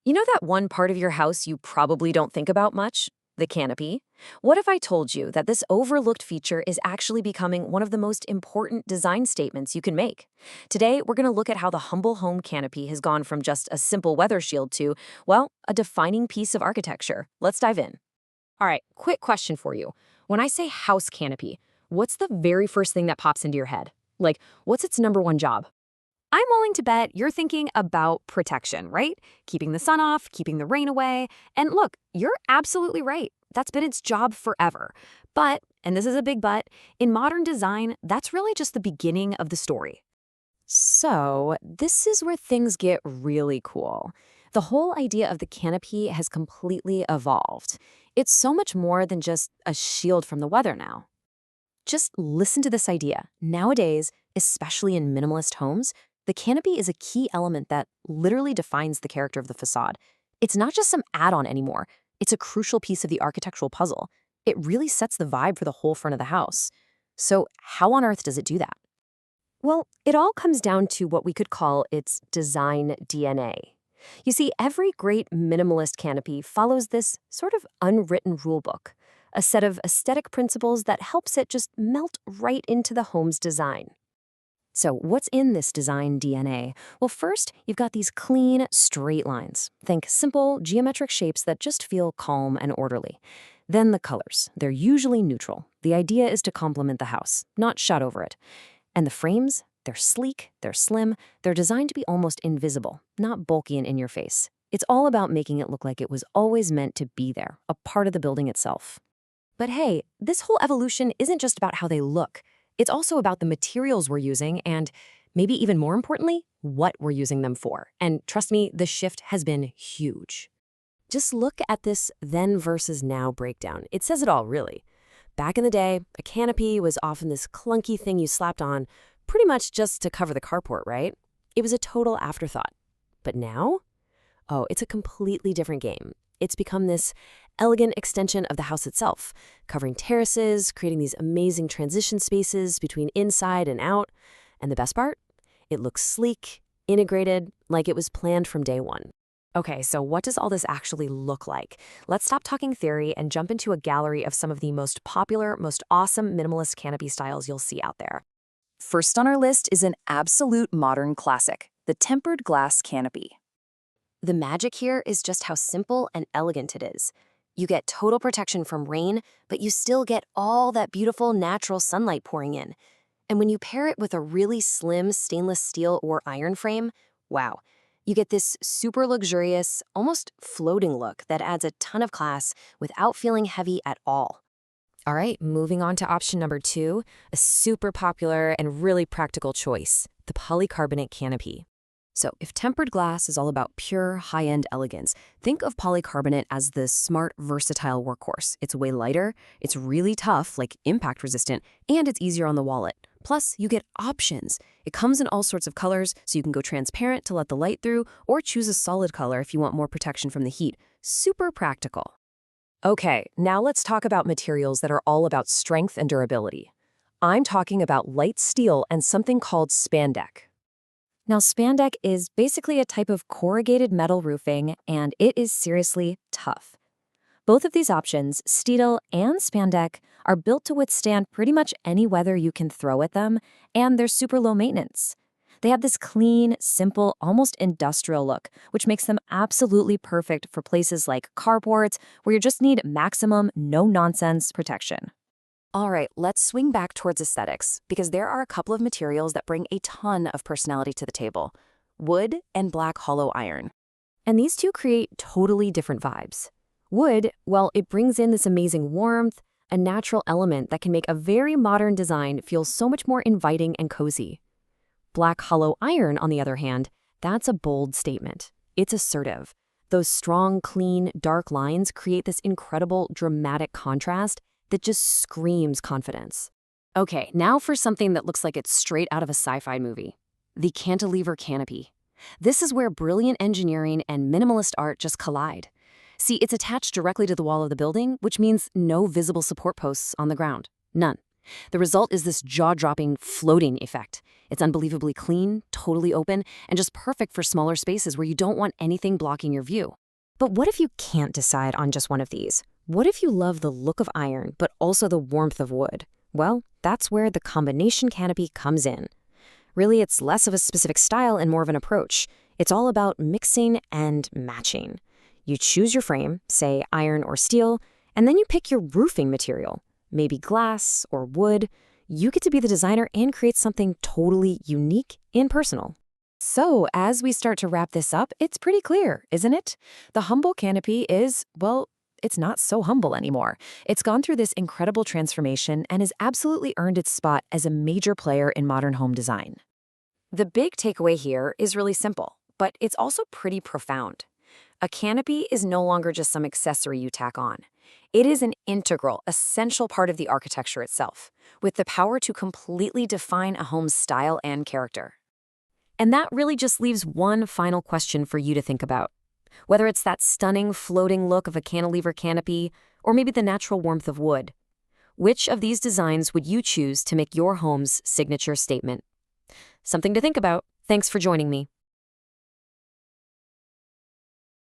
You know that one part of your house you probably don't think about much? The canopy? What if I told you that this overlooked feature is actually becoming one of the most important design statements you can make? Today, we're going to look at how the humble home canopy has gone from just a simple weather shield to, well, a defining piece of architecture. Let's dive in. All right, quick question for you. When I say house canopy, what's the very first thing that pops into your head? Like, what's its number one job? I'm willing to bet you're thinking about protection, right? Keeping the sun off, keeping the rain away. And look, you're absolutely right. That's been its job forever. But, and this is a big but, in modern design, that's really just the beginning of the story. So, this is where things get really cool. The whole idea of the canopy has completely evolved. It's so much more than just a shield from the weather now. Just listen to this idea. Nowadays, especially in minimalist homes, the canopy is a key element that literally defines the character of the facade. It's not just some add-on anymore. It's a crucial piece of the architectural puzzle. It really sets the vibe for the whole front of the house. So how on earth does it do that? Well, it all comes down to what we could call its design DNA. You see, every great minimalist canopy follows this sort of unwritten rulebook, a set of aesthetic principles that helps it just melt right into the home's design. So what's in this design DNA? Well, first, you've got these clean, straight lines. Think simple, geometric shapes that just feel calm and orderly. Then the colors. They're usually neutral. The idea is to complement the house, not shout over it. And the frames? They're sleek, they're slim, they're designed to be almost invisible, not bulky and in your face. It's all about making it look like it was always meant to be there, a part of the building itself. But hey, this whole evolution isn't just about how they look. It's also about the materials we're using and, maybe even more importantly, what we're using them for. And trust me, the shift has been huge. Just look at this then versus now breakdown. It says it all, really. Back in the day, a canopy was often this clunky thing you slapped on, pretty much just to cover the carport, right? It was a total afterthought. But now? Oh, it's a completely different game. It's become this elegant extension of the house itself, covering terraces, creating these amazing transition spaces between inside and out. And the best part? It looks sleek, integrated, like it was planned from day one. Okay, so what does all this actually look like? Let's stop talking theory and jump into a gallery of some of the most popular, most awesome minimalist canopy styles you'll see out there. First on our list is an absolute modern classic, the tempered glass canopy. The magic here is just how simple and elegant it is. You get total protection from rain, but you still get all that beautiful natural sunlight pouring in. And when you pair it with a really slim stainless steel or iron frame, wow, you get this super luxurious, almost floating look that adds a ton of class without feeling heavy at all. All right, moving on to option number 2, a super popular and really practical choice, the polycarbonate canopy. So if tempered glass is all about pure, high-end elegance, think of polycarbonate as the smart, versatile workhorse. It's way lighter, it's really tough, like impact-resistant, and it's easier on the wallet. Plus, you get options. It comes in all sorts of colors, so you can go transparent to let the light through, or choose a solid color if you want more protection from the heat. Super practical. Okay, now let's talk about materials that are all about strength and durability. I'm talking about light steel and something called spandex. Now, spandex is basically a type of corrugated metal roofing, and it is seriously tough. Both of these options, steel and spandex, are built to withstand pretty much any weather you can throw at them, and they're super low maintenance. They have this clean, simple, almost industrial look, which makes them absolutely perfect for places like carports, where you just need maximum, no-nonsense protection. All right, let's swing back towards aesthetics, because there are a couple of materials that bring a ton of personality to the table: wood and black hollow iron. And these two create totally different vibes. Wood, well, it brings in this amazing warmth, a natural element that can make a very modern design feel so much more inviting and cozy. Black hollow iron, on the other hand, that's a bold statement. It's assertive. Those strong, clean, dark lines create this incredible, dramatic contrast that just screams confidence. Okay, now for something that looks like it's straight out of a sci-fi movie. The cantilever canopy. This is where brilliant engineering and minimalist art just collide. See, it's attached directly to the wall of the building, which means no visible support posts on the ground. None. The result is this jaw-dropping floating effect. It's unbelievably clean, totally open, and just perfect for smaller spaces where you don't want anything blocking your view. But what if you can't decide on just one of these? What if you love the look of iron, but also the warmth of wood? Well, that's where the combination canopy comes in. Really, it's less of a specific style and more of an approach. It's all about mixing and matching. You choose your frame, say iron or steel, and then you pick your roofing material, maybe glass or wood. You get to be the designer and create something totally unique and personal. So, as we start to wrap this up, it's pretty clear, isn't it? The humble canopy is, well, it's not so humble anymore. It's gone through this incredible transformation and has absolutely earned its spot as a major player in modern home design. The big takeaway here is really simple, but it's also pretty profound. A canopy is no longer just some accessory you tack on. It is an integral, essential part of the architecture itself, with the power to completely define a home's style and character. And that really just leaves one final question for you to think about. Whether it's that stunning floating look of a cantilever canopy, or maybe the natural warmth of wood, which of these designs would you choose to make your home's signature statement? Something to think about. Thanks for joining me.